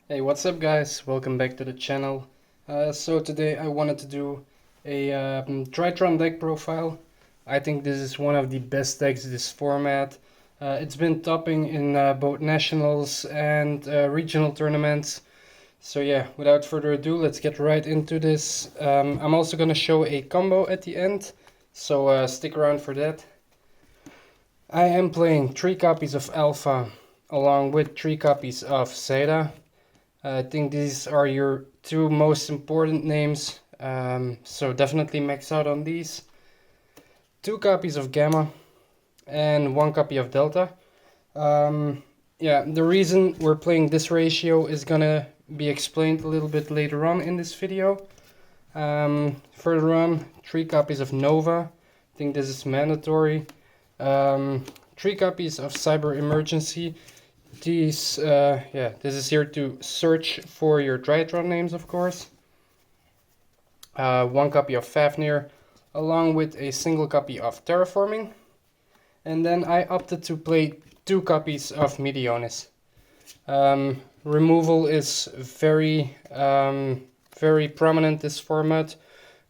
Hey, what's up guys? Welcome back to the channel. So today I wanted to do a DRYTRON deck profile. I think this is one of the best decks in this format. It's been topping in both nationals and regional tournaments. So yeah, without further ado, let's get right into this. I'm also going to show a combo at the end, so stick around for that. I am playing 3 copies of Alpha along with 3 copies of Zeta. I think these are your two most important names, so definitely max out on these. 2 copies of Gamma and 1 copy of Delta. Yeah, the reason we're playing this ratio is gonna be explained a little bit later on in this video. Further on, 3 copies of Nova. I think this is mandatory. 3 copies of Cyber Emergency. These, this is here to search for your DRYTRON names, of course. 1 copy of Fafnir, along with a single copy of Terraforming. And then I opted to play 2 copies of Medionis. Removal is very prominent this format.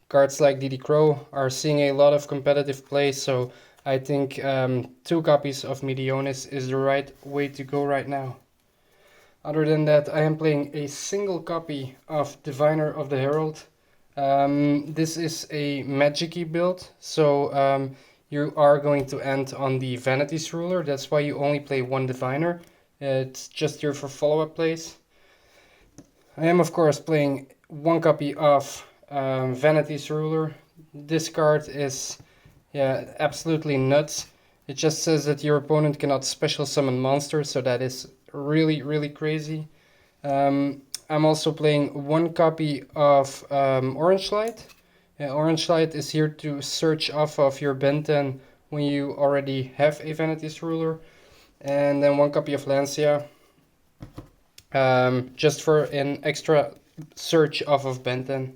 Cards like DD Crow are seeing a lot of competitive play, so I think 2 copies of Medionis is the right way to go right now. Other than that, I am playing a single copy of Diviner of the Herald. This is a Magic-y build, so you are going to end on the Vanities Ruler. That's why you only play 1 Diviner. It's just here for follow-up plays. I am of course playing 1 copy of Vanities Ruler. This card is absolutely nuts. It just says that your opponent cannot special summon monsters, so that is really crazy. I'm also playing 1 copy of Orange Light. Orange Light is here to search off of your Benten when you already have a Vanities Ruler. And then 1 copy of Lancia, just for an extra search off of Benten.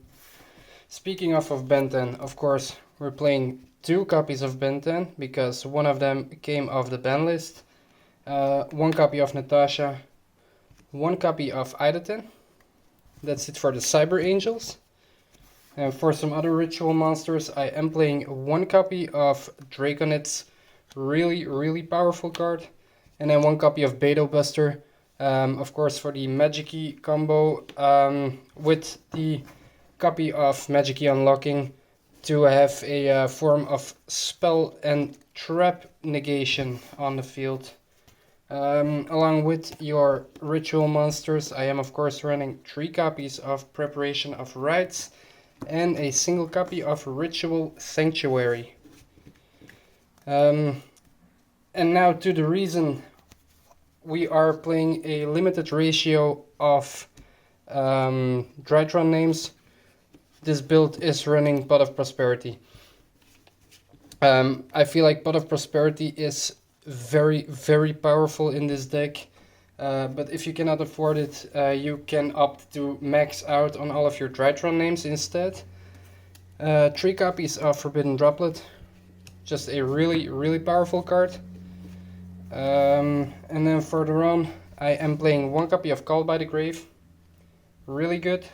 Speaking of Benten, of course, we're playing 2 copies of Benten, because one of them came off the ban list. 1 copy of Natasha, 1 copy of Ideten. That's it for the Cyber Angels. And for some other ritual monsters, I am playing 1 copy of Draconit's really powerful card. And then 1 copy of Beto Buster, of course for the Magic-y combo, with the copy of Magic-y Unlocking to have a form of spell and trap negation on the field. Along with your ritual monsters, I am of course running 3 copies of Preparation of Rites and a single copy of Ritual Sanctuary. And now to the reason we are playing a limited ratio of DRYTRON names. This build is running Pot of Prosperity. I feel like Pot of Prosperity is very powerful in this deck. But if you cannot afford it, you can opt to max out on all of your DRYTRON names instead. 3 copies of Forbidden Droplet. Just a really powerful card. And then further on, I am playing 1 copy of Called by the Grave. Really good.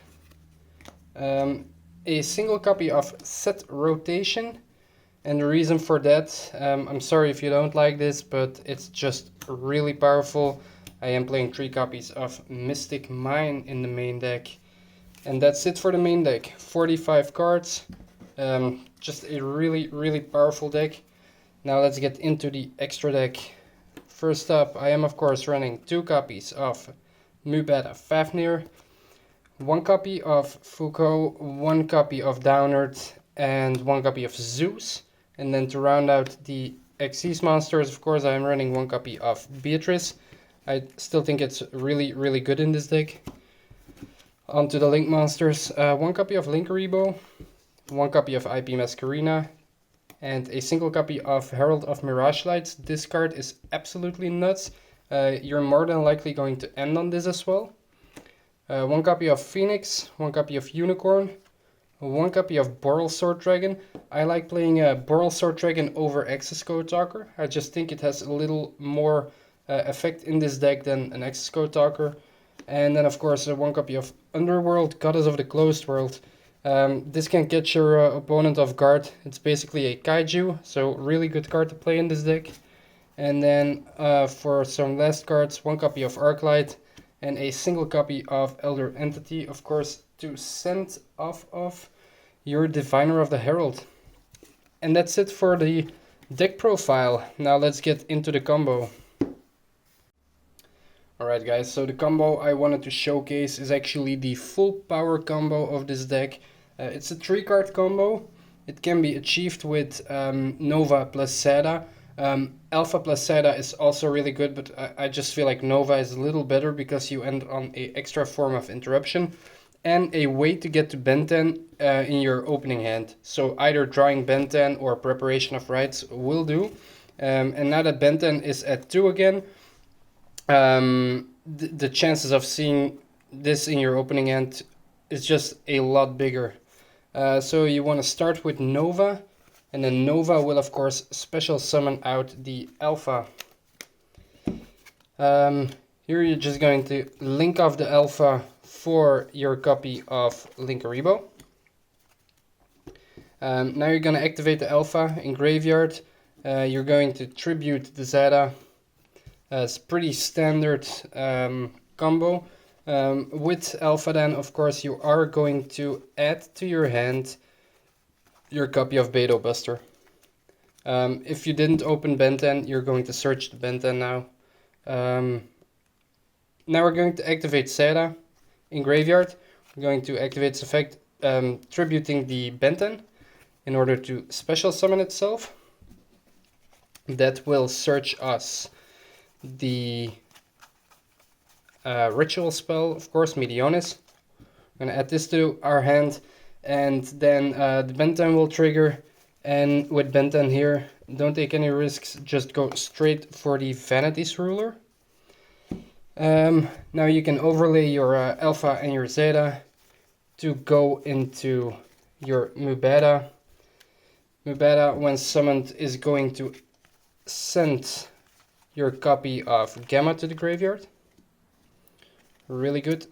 A single copy of Set Rotation. And the reason for that, I'm sorry if you don't like this, but it's just really powerful. I am playing 3 copies of Mystic Mine in the main deck. And that's it for the main deck. 45 cards. Just a really powerful deck. Now let's get into the extra deck. First up, I am of course running 2 copies of Mubeta Fafnir, 1 copy of Foucault, 1 copy of Downard, and 1 copy of Zeus. And then to round out the Xyz monsters, of course, I am running 1 copy of Beatrice. I still think it's really good in this deck. On to the Link monsters, 1 copy of Link Rebo, 1 copy of IP Masquerena, and a single copy of Herald of Mirage Lights. This card is absolutely nuts. You're more than likely going to end on this as well. 1 copy of Phoenix, 1 copy of Unicorn, 1 copy of Boral Sword Dragon. I like playing Boral Sword Dragon over Access Code Talker. I just think it has a little more effect in this deck than an Access Code Talker. And then of course 1 copy of Underworld, Goddess of the Closed World. This can catch your opponent off guard. It's basically a kaiju, so really good card to play in this deck. And then for some last cards, 1 copy of Arclight and a single copy of Elder Entity, of course, to send off of your Diviner of the Herald. And that's it for the deck profile. Now let's get into the combo. Alright guys, so the combo I wanted to showcase is actually the full power combo of this deck. It's a 3-card combo. It can be achieved with Nova plus Zeta. Alpha plus Zeta is also really good, but I just feel like Nova is a little better because you end on an extra form of interruption and a way to get to Benten in your opening hand. So either drawing Benten or Preparation of Rites will do. And now that Benten is at 2 again, the chances of seeing this in your opening hand is just a lot bigger. So you want to start with Nova, and then Nova will of course special summon out the Alpha. Here you're just going to link off the Alpha for your copy of Linkuriboh. Now you're going to activate the Alpha in Graveyard. You're going to tribute the Zeta. It's pretty standard combo. With Alpha then, of course, you are going to add to your hand your copy of Beto Buster. If you didn't open Benten, you're going to search the Benten now. Now we're going to activate Zeta in Graveyard. We're going to activate its effect, tributing the Benten in order to special summon itself. That will search us the ritual spell, of course, Medionis. I'm going to add this to our hand, and then the Benten will trigger. And with Benten here, don't take any risks, just go straight for the Vanity's Ruler. Now you can overlay your Alpha and your Zeta to go into your Mubeta. Mubeta, when summoned, is going to send your copy of Gamma to the graveyard. Really good.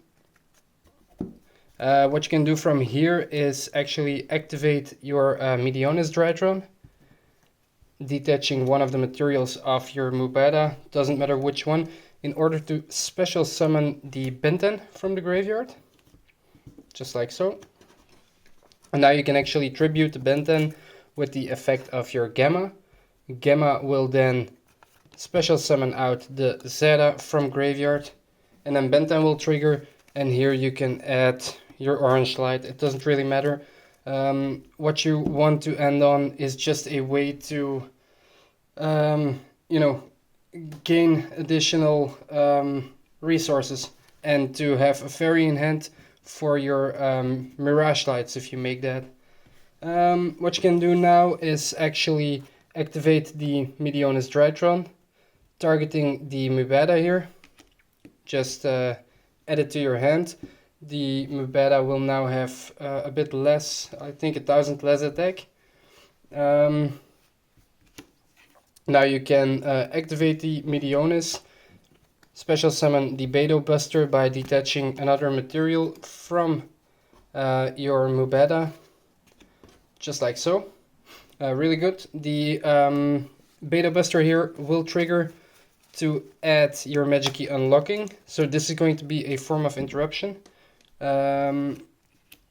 What you can do from here is actually activate your Medionis DRYTRON, detaching one of the materials of your Mubeta, doesn't matter which one, in order to special summon the Benten from the graveyard, just like so. And now you can actually tribute the Benten with the effect of your Gamma. Gamma will then special summon out the Zeta from graveyard, and then Benten will trigger, and here you can add your orange light. It doesn't really matter. What you want to end on is just a way to, you know, gain additional resources and to have a fairy in hand for your Mirage lights if you make that. What you can do now is actually activate the Medionis DRYTRON, targeting the Mubeta here. Just add it to your hand. The Mubeta will now have a bit less, I think 1000 less attack. Now you can activate the Medionis, special summon the Beto Buster by detaching another material from your Mubeta, just like so. Really good. The Beto Buster here will trigger to add your Magic Key unlocking, so this is going to be a form of interruption. And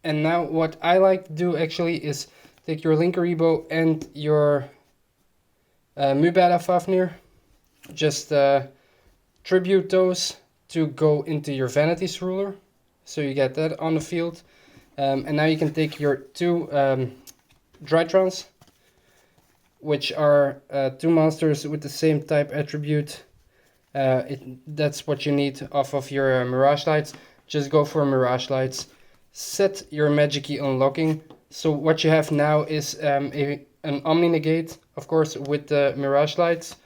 now what I like to do actually is take your Linkuriboh and your Mubeta Fafnir, just tribute those to go into your Vanity's Ruler, so you get that on the field. And now you can take your two Drytrons, which are two monsters with the same type attribute. That's what you need off of your Mirage Lights. Just go for Mirage Lights, set your Magic Key unlocking. So what you have now is an Omni Negate, of course, with the Mirage Lights.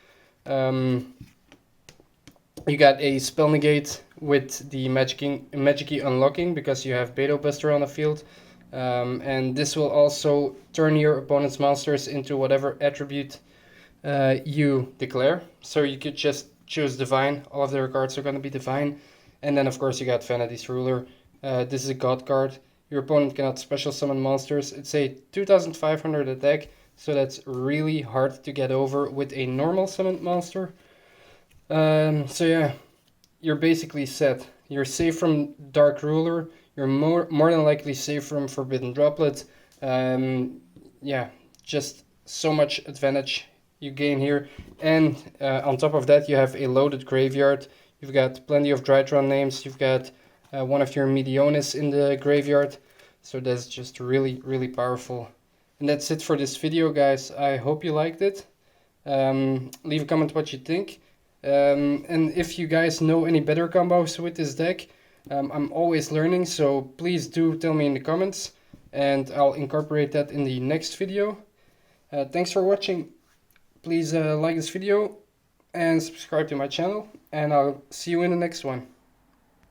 You got a Spell Negate with the Magic Key unlocking because you have Beto Buster on the field. And this will also turn your opponent's monsters into whatever attribute you declare. So you could just choose Divine. All of their cards are going to be Divine. And then of course you got Vanity's Ruler. This is a god card. Your opponent cannot special summon monsters. It's a 2500 attack, so that's really hard to get over with a normal summoned monster. So yeah, you're basically set. You're safe from Dark Ruler. You're more than likely safe from Forbidden Droplet. Yeah, just so much advantage you gain here. And on top of that, you have a loaded graveyard. You've got plenty of DRYTRON names. You've got one of your Medionis in the graveyard. So that's just really, really powerful. And that's it for this video, guys. I hope you liked it. Leave a comment what you think. And if you guys know any better combos with this deck, I'm always learning, so please do tell me in the comments, and I'll incorporate that in the next video. Thanks for watching. Please like this video and subscribe to my channel, and I'll see you in the next one.